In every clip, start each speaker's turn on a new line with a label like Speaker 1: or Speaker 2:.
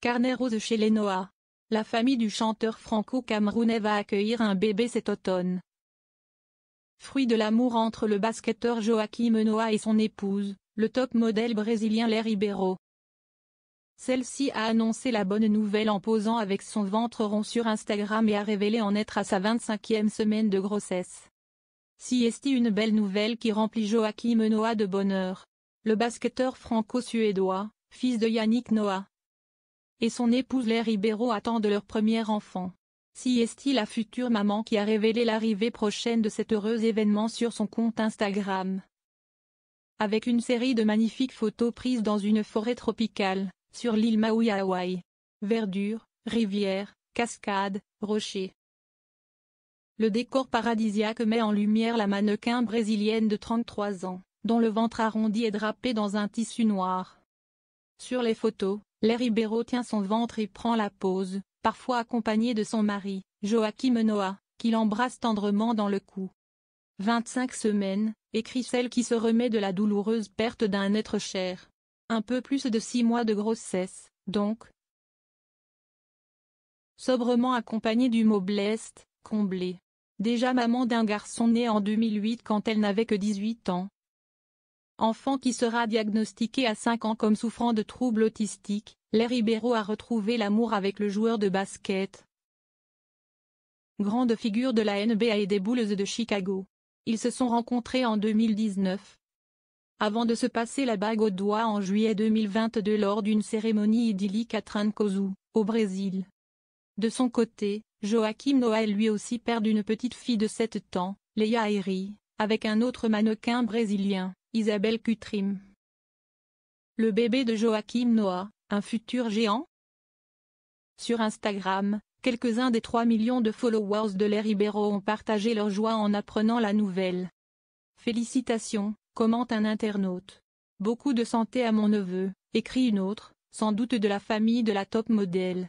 Speaker 1: Carnet rose chez les Noah. La famille du chanteur franco-camerounais va accueillir un bébé cet automne. Fruit de l'amour entre le basketteur Joachim Noah et son épouse, le top modèle brésilien Léa Ribeiro. Celle-ci a annoncé la bonne nouvelle en posant avec son ventre rond sur Instagram et a révélé en être à sa 25e semaine de grossesse. Si est une belle nouvelle qui remplit Joachim Noah de bonheur. Le basketteur franco-suédois, fils de Yannick Noah, et son épouse Léa Ribeiro attendent leur premier enfant. Si est la future maman qui a révélé l'arrivée prochaine de cet heureux événement sur son compte Instagram. Avec une série de magnifiques photos prises dans une forêt tropicale, sur l'île Maui à Hawaï. Verdure, rivières, cascades, rochers. Le décor paradisiaque met en lumière la mannequin brésilienne de 33 ans, dont le ventre arrondi est drapé dans un tissu noir. Sur les photos, Léa Ribeiro tient son ventre et prend la pose, parfois accompagnée de son mari, Joachim Noah, qui l'embrasse tendrement dans le cou. 25 semaines, écrit celle qui se remet de la douloureuse perte d'un être cher. Un peu plus de 6 mois de grossesse, donc. Sobrement accompagnée du mot blessed, comblée. Déjà maman d'un garçon né en 2008 quand elle n'avait que 18 ans. Enfant qui sera diagnostiqué à 5 ans comme souffrant de troubles autistiques, Léa Ribeiro a retrouvé l'amour avec le joueur de basket. Grande figure de la NBA et des Bulls de Chicago. Ils se sont rencontrés en 2019. Avant de se passer la bague au doigt en juillet 2022 lors d'une cérémonie idyllique à Trancoso, au Brésil. De son côté, Joachim Noah est lui aussi père d'une petite fille de 7 ans, Leia Airi, avec un autre mannequin brésilien, Isabelle Cutrim. Le bébé de Joachim Noah, un futur géant? Sur Instagram, quelques-uns des 3 millions de followers de Léa Ribeiro ont partagé leur joie en apprenant la nouvelle. Félicitations, commente un internaute. Beaucoup de santé à mon neveu, écrit une autre, sans doute de la famille de la top modèle.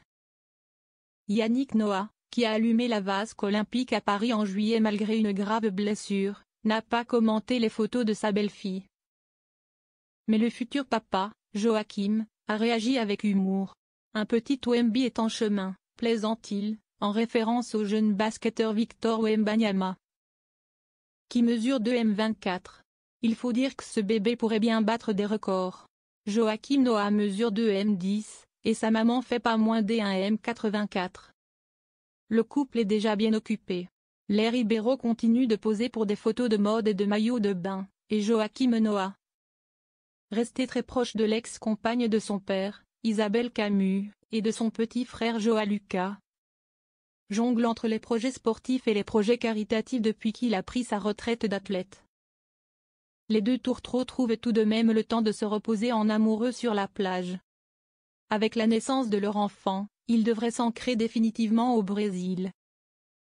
Speaker 1: Yannick Noah, qui a allumé la vasque olympique à Paris en juillet malgré une grave blessure, n'a pas commenté les photos de sa belle-fille. Mais le futur papa, Joachim, a réagi avec humour. Un petit Wemby est en chemin, plaisante-t-il, en référence au jeune basketteur Victor Wembanyama, qui mesure 2,24 m. Il faut dire que ce bébé pourrait bien battre des records. Joachim Noah mesure 2,10 m, et sa maman fait pas moins d'1,84 m. Le couple est déjà bien occupé. Léa Ribeiro continue de poser pour des photos de mode et de maillots de bain, et Joachim Noah, resté très proche de l'ex-compagne de son père, Isabelle Camus, et de son petit frère Joa Lucas, jongle entre les projets sportifs et les projets caritatifs depuis qu'il a pris sa retraite d'athlète. Les deux tourtereaux trouvent tout de même le temps de se reposer en amoureux sur la plage. Avec la naissance de leur enfant, ils devraient s'ancrer définitivement au Brésil.